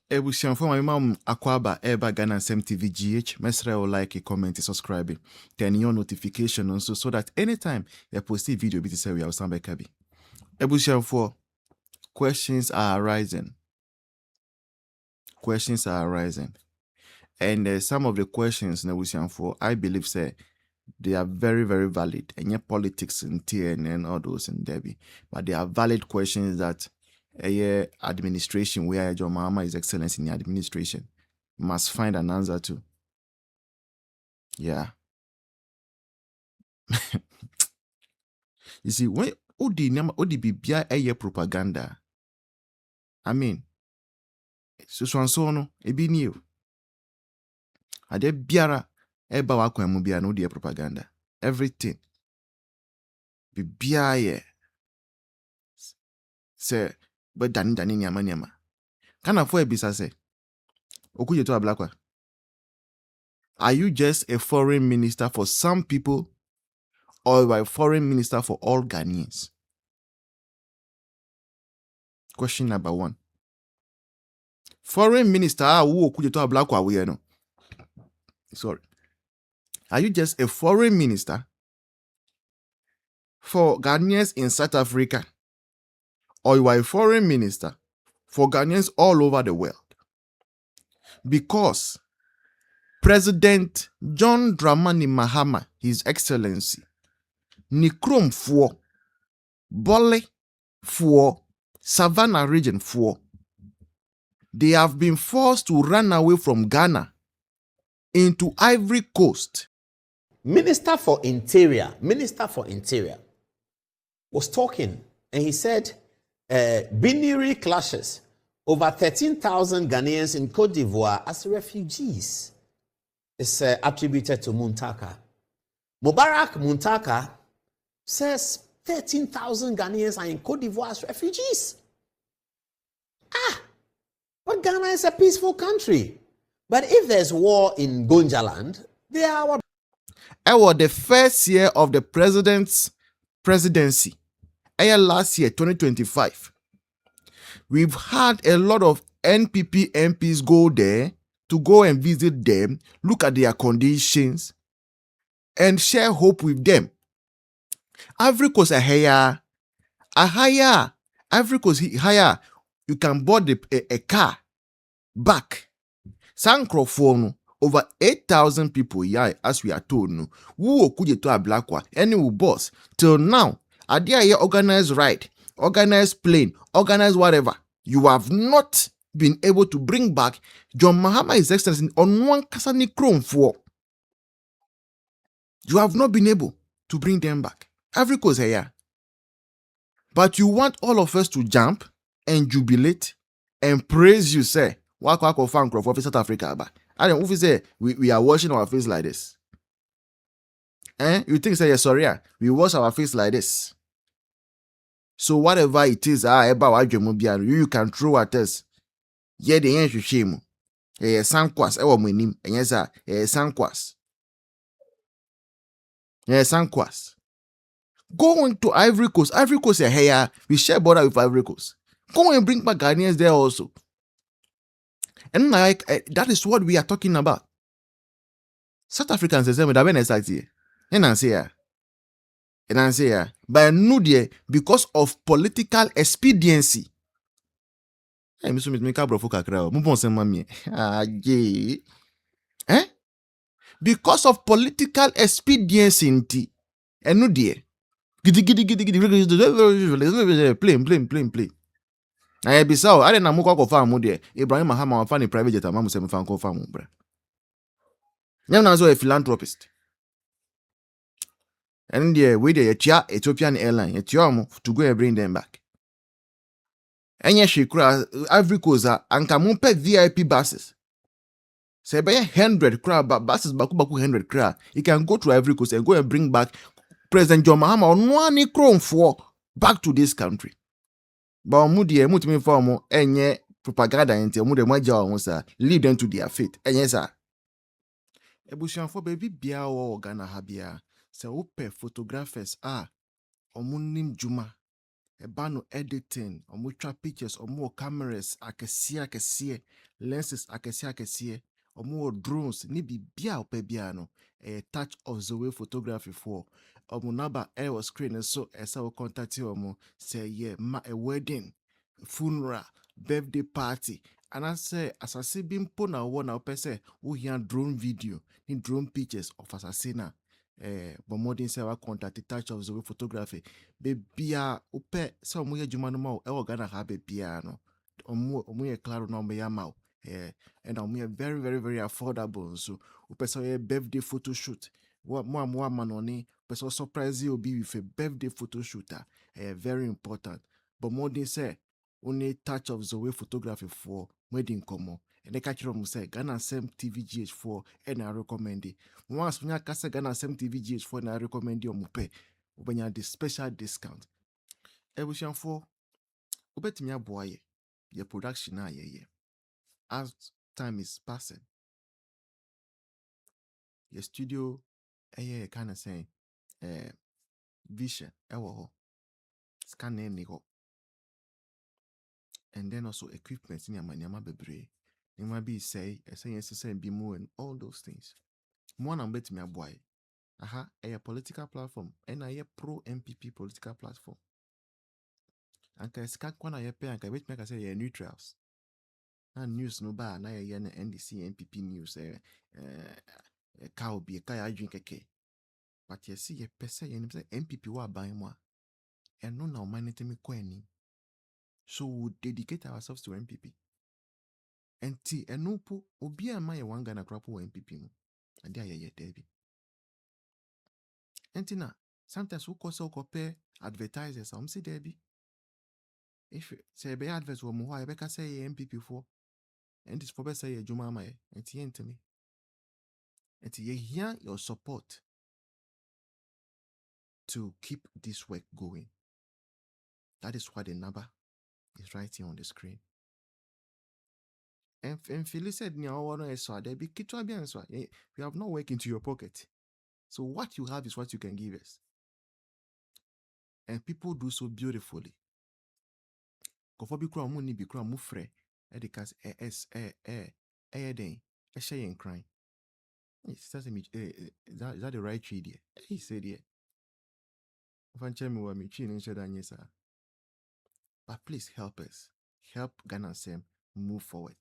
Ebusian for my mom Akwaba Eba Ghana Sem TV GH. Mesra or like, comment, subscribe, turn your notification also so that anytime you post a video, be to say we are some Kabi. Ebusian for questions are arising. Questions are arising. And some of the questions Ebusian for I believe say they are very, very valid. And yet politics in TNN, all those in Debbie. But they are valid questions that administration where John Mahama is excellence in the administration must find an answer to. Yeah. You see, when Odi Bibia a propaganda, I mean, so no, ebi new. Ade biara eba wakwa mu bia no de propaganda. Everything. Bibia ye. Say, but dani nyama. Kana for ebisa say, okuje to ablakwa. Are you just a foreign minister for some people or a foreign minister for all Ghanaians? Question number 1. Foreign minister, who could you talk black or we no? Sorry. Are you just a foreign minister for Ghanaians in South Africa? Or you are a foreign minister for Ghanaians all over the world? Because President John Dramani Mahama, His Excellency, ni Krom for Bole for Savannah region for they have been forced to run away from Ghana into Ivory Coast. Minister for Interior was talking and he said binary clashes over 13,000 Ghanaians in Cote d'Ivoire as refugees is attributed to Muntaka. Mubarak Muntaka says 13,000 Ghanaians are in Cote d'Ivoire as refugees. But Ghana is a peaceful country. But if there's war in Gonjaland, they are our... The first year of the president's presidency, last year, 2025, we've had a lot of NPP MPs go there to go and visit them, look at their conditions, and share hope with them. Ivory Coast a higher. Ivory Coast higher. You can board a car back. Sankrophone over 8,000 people yeah, as we are told no. Who could to a black one? Any boss till now. Adia here organized ride, organized plane, organized whatever. You have not been able to bring back John Mahama His Excellency on one Kasani Krom for. You have not been able to bring them back. Ivory Coast here. But you want all of us to jump and jubilate and praise you, say, wako fan crop of South Africa. But I don't know if you say we are washing our face like this. You think say sorry, we wash our face like this. So whatever it is, you can throw at us. Yeah, the end shame. Sankwas, monim, and yes, sankwas. Sankwas. Going to Ivory Coast. Ivory Coast is here. We share border with Ivory Coast. Go and bring back Ghanaians there also. And like that is what we are talking about. South Africans say that when I start here, and I say, but no dear, because of political expediency. Hey, Mr. Mika Brofoka Crow, because of political expediency, and no dear. Play. I be so. I didn't know farm there. Ibrahim Mahama funny private jet. Mamu se mfan ko farm bra. Nyam na so a philanthropist. And there we the Ethiopian airline. Ethiopian to go and bring them back. Enya shikra Ivory Coast anka mo pe VIP buses. Say by 100 crowd buses baku 100 crowd. You can go to Ivory Coast and go and bring back President John Mahama on one Krom for back to this country. But mutimi form enye propaganda enti mu de maja won sa lead them to their faith. Enye sa. Ebusian for baby bia wo Ghana ha bia. Se wo pe photographers omunim juma Ebano editing, twa pictures, cameras, akɛseɛ, lenses akɛseɛ, drones, ni bibia opebia no. A touch of Zoe photography for. Naba air screen so as our contact say yeah, a wedding, funeral, birthday party. And I say, as I see been put na one now say we hear drone video, ni drone pictures of assassina. But modern say our contact the touch of Zoe photography. Bebia upe so mo ye juma no ma e Ghana ha bebia no. Omo ye claro no me ya ma. And we are very, very, very affordable. So, we a birthday photo shoot. What more manoni, person surprise you be with a birthday photo shooter. Very important. But more than say, only touch of Zoe photography for wedding como. And they catch them say Ghana Sem TVGH4 and I recommend it. Once when I can say Ghana Sem TVGH4 and I recommend you mupe. When you have the special discount. Evolution 4. Ubet me a boy. Your production yeah. As time is passing, your studio, kind of saying, vision, scanning, and then also equipment in your manama bebre. It might be say be more and all those things. One I'm betting me a boy. A political platform, and I pro MPP political platform. And I scan one I pay and I bet me I say neutrals. And news no bar na ye na NDC NPP news cow be a kaya drink a K. But you see a person say NPP wa buy more. And no now manage me quening. So we dedicate ourselves to NPP. And T and no po obi a my one Ghana crop NPP no. And there ye Debbie. And Tina, sometimes we also compare advertisers. I'm say Debbie. If say be adverts wo mo I be ka say NPP for. And this probably say Juma Mae, and Tien to me. And you hear your support to keep this work going. That is why the number is right here on the screen. And Phyllis said, you have no work into your pocket. So what you have is what you can give us. And people do so beautifully. Kofobi kura mu ni bi kura mu frɛ edikas den crying. Is that the right tree there? He said yeah. But please help us. Help Ghana Sem move forward.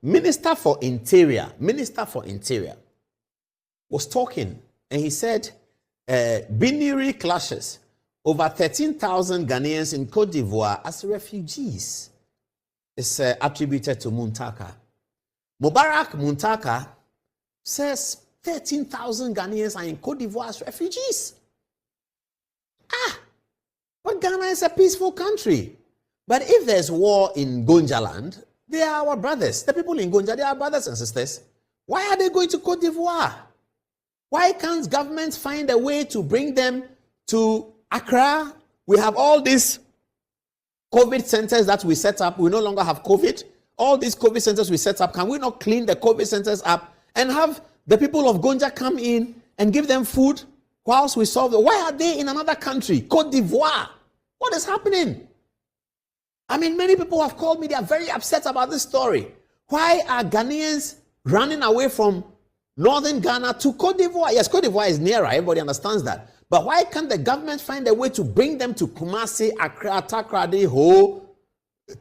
Minister for Interior was talking and he said binary clashes. Over 13,000 Ghanaians in Cote d'Ivoire as refugees is attributed to Muntaka. Mubarak Muntaka says 13,000 Ghanaians are in Cote d'Ivoire as refugees. But Ghana is a peaceful country. But if there's war in Gonjaland, they are our brothers. The people in Gonja, they are brothers and sisters. Why are they going to Cote d'Ivoire? Why can't governments find a way to bring them to Accra? We have all these COVID centers that we set up. We no longer have COVID. All these COVID centers we set up, can we not clean the COVID centers up and have the people of Gonja come in and give them food whilst we solve it? Why are they in another country? Cote d'Ivoire. What is happening? I mean, many people have called me. They are very upset about this story. Why are Ghanaians running away from northern Ghana to Cote d'Ivoire? Yes, Cote d'Ivoire is nearer. Everybody understands that. But why can't the government find a way to bring them to Kumasi, Accra, Takoradi, Ho,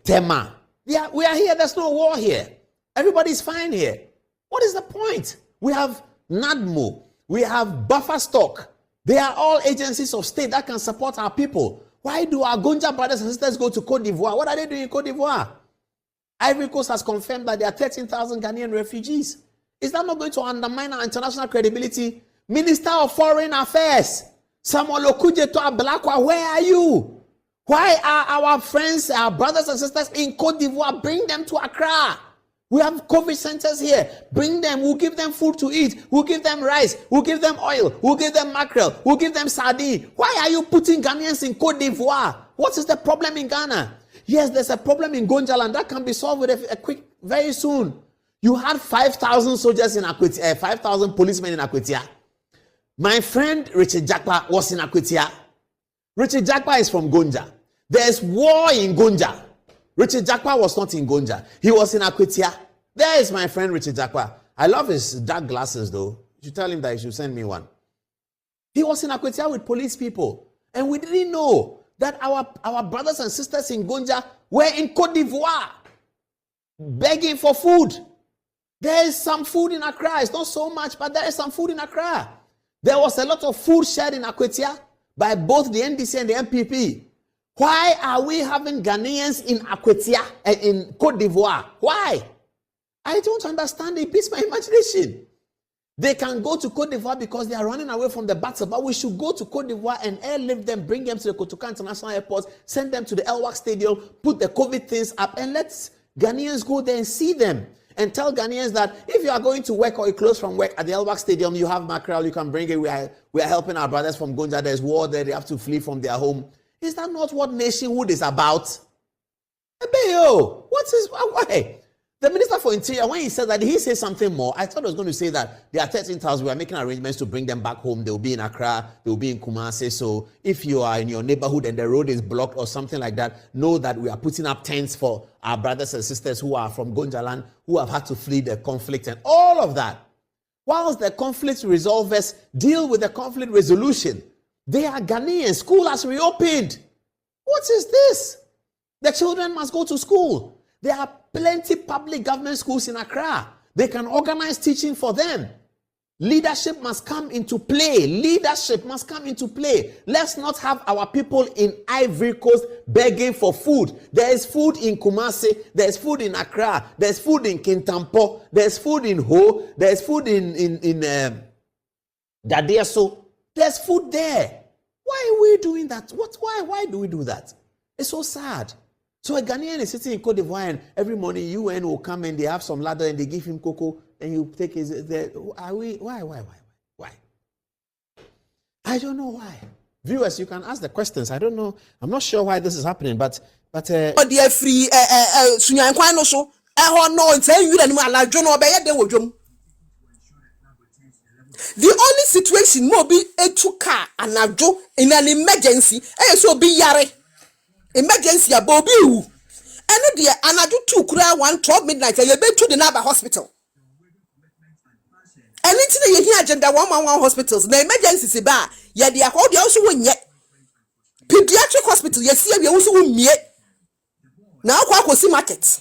Tema? We are here. There's no war here. Everybody's fine here. What is the point? We have NADMO. We have buffer stock. They are all agencies of state that can support our people. Why do our Gonja brothers and sisters go to Cote d'Ivoire? What are they doing in Cote d'Ivoire? Ivory Coast has confirmed that there are 13,000 Ghanaian refugees. Is that not going to undermine our international credibility? Minister of Foreign Affairs, Samuel Okujeto Ablakwa, where are you? Why are our friends, our brothers and sisters in Cote d'Ivoire? Bring them to Accra. We have COVID centers here. Bring them. We'll give them food to eat. We'll give them rice. We'll give them oil. We'll give them mackerel. We'll give them sardine. Why are you putting Ghanaians in Cote d'Ivoire? What is the problem in Ghana? Yes, there's a problem in Gonjaland. That can be solved with a quick, very soon. You had 5,000 soldiers in Akwetia, 5,000 policemen in Akwetia. My friend Richard Jakpa was in Akwetia. Richard Jakpa is from Gonja. There's war in Gonja. Richard Jakwa was not in Gonja. He was in Akwetia. There is my friend Richard Jakwa. I love his dark glasses though. You should tell him that he should send me one. He was in Akwetia with police people. And we didn't know that our brothers and sisters in Gonja were in Côte d'Ivoire begging for food. There is some food in Accra. It's not so much, but there is some food in Accra. There was a lot of food shared in Akwetia by both the NDC and the MPP. Why are we having Ghanaians in Akwetia and in Côte d'Ivoire? Why? I don't understand. It beats my imagination. They can go to Côte d'Ivoire because they are running away from the battle, but we should go to Côte d'Ivoire and airlift them, bring them to the Kotoka International Airport, send them to the Elwak Stadium, put the COVID things up, and let Ghanaians go there and see them. And tell Ghanaians that if you are going to work or you close from work at the Elwak Stadium, you have mackerel, you can bring it. We are helping our brothers from Gonja. There's war there. They have to flee from their home. Is that not what nationhood is about? What is why? The Minister for Interior, when he said that, he said something more. I thought I was going to say that there are 13,000. We are making arrangements to bring them back home. They will be in Accra. They will be in Kumasi. So if you are in your neighborhood and the road is blocked or something like that, know that we are putting up tents for our brothers and sisters who are from Gonjaland, who have had to flee the conflict and all of that. Whilst the conflict resolvers deal with the conflict resolution, they are Ghanaians. School has reopened. What is this? The children must go to school. There are plenty public government schools in Accra. They can organize teaching for them. Leadership must come into play. Leadership must come into play. Let's not have our people in Ivory Coast begging for food. There is food in Kumasi. There's food in Accra. There's food in Kintampo. There's food in Ho. There's food in Dadeso. There's food there. Why are we doing that? Why do we do that? It's so sad. So a Ghanaian is sitting in Côte d'Ivoire and every morning UN will come and they have some ladder and they give him cocoa and you take his. Why? I don't know why. Viewers, you can ask the questions. I don't know. I'm not sure why this is happening, but the only situation mo be etuka anajo in an emergency so be yare. Emergency abobi wu eno de anadu 2 kura 1:12 midnight you be to the Naba hospital anything you hear agenda 111 hospitals na emergency se ba ye de akọ de also wonye pediatric hospital ye see we also wonye na akọ akosi market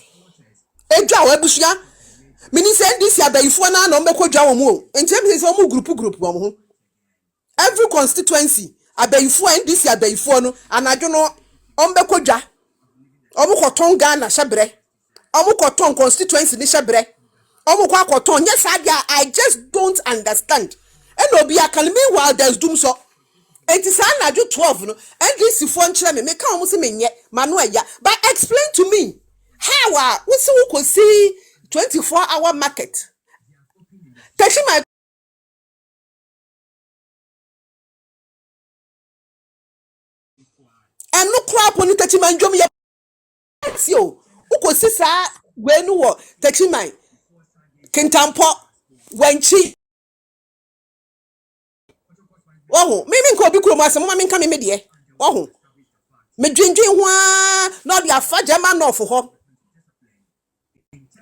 edwa wa busua mini say this abayifo na na omekodwa wo mu enti me say omu group wo mu every constituency abayifo and this abayifo no anadwo no ombekodwa omukoton Ghana shebre omukoton constituency ni shebre omukwa akoton yes I just don't understand and obi akan meanwhile there's doom so enti sa na ju 12 no and this fo nkyere me ka omu se menye manu aya but explain to me how we see we could see 24-hour market touching my and no crap on touching my jom ya you could see sa when you were touching my Kintampo wenchi oh me ko bi kuro masem ma me nka me de oh me dwendwen ho na de afa German no for ho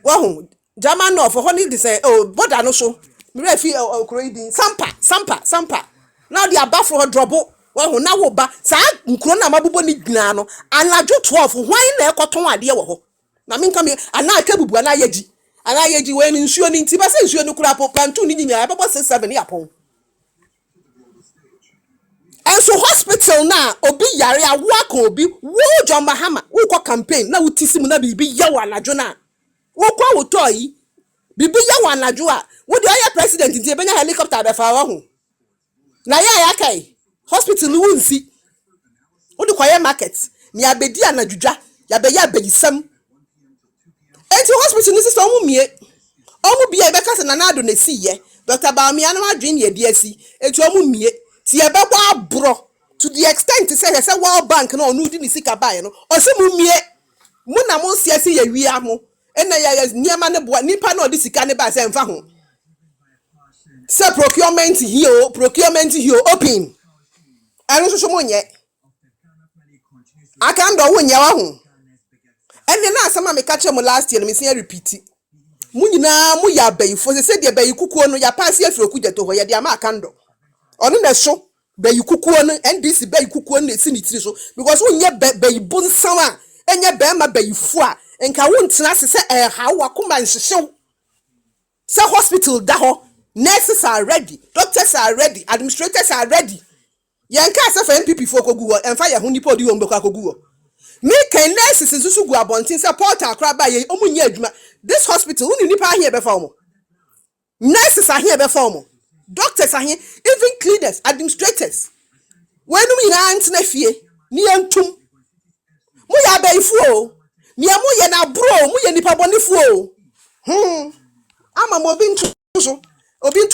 oh German no for ho ni de say oh border no so me refi okoro idin sampa na de aba for ho drobo oh na wo ba sa nkuro na mabobo ni gina no anajo 12 hwan na ekoton ade wo ho na me nka me ana atwabubu ana yaji when nsuo ni nti ba se nsuo ni kura pantu ni nyina ababo 67 yapon and so hospital na obi yare awaka obi wo John Mahama wo kwa campaign na wutisimu na bibi yawa anajo na wo kwa wotoyi bibi yawa anajo a wo de oya president nti ebenya helicopter be fa wo ho na ya kai hospital wo nsi wo de kwa market ni abedi anadwudwa ya be ya bayisam enti hospital ni sister omu bia ebe kase na nado na siye Dr. Baumia na adwin ye de asi enti omu mie ti ebe bo abro to the extent say World Bank na onu di ni sika bae no o se mu mie mu na mo sia se ye wi amo ena ya niema ne bo nipa na odi sika ne ba se mfa ho se procurement here open anu so mo nye akando wo nya wa ho ene na asama me catch mo last year me say repeat mu nyina mu ya bayifo se de bayikukuo no ya pass afiro kujeto ho ye de ama akando ono na so bayikukuo no NDC bayikukuo no esi ni tiri so because wo nya bayibu nsam a enye be ma bayifo a enka wo ntena se ha wa kuma nhihyew se hospital da ho nurses are ready, doctors are ready, administrators are ready. Yanka se for MPP for koguo enfa ye ho nipa odi wo mbekwa koguo me can nurses susu gu abontin support akra ba ye omunya adwuma. This hospital uni nipa here be for mo, nurses are here be for mo, doctors are here, even cleaners, administrators. When we na ntna fie ni entum mu ya baifu o mi amu ye na bro mu ye nipa bonifu o ama mo bi ntu so obi ntu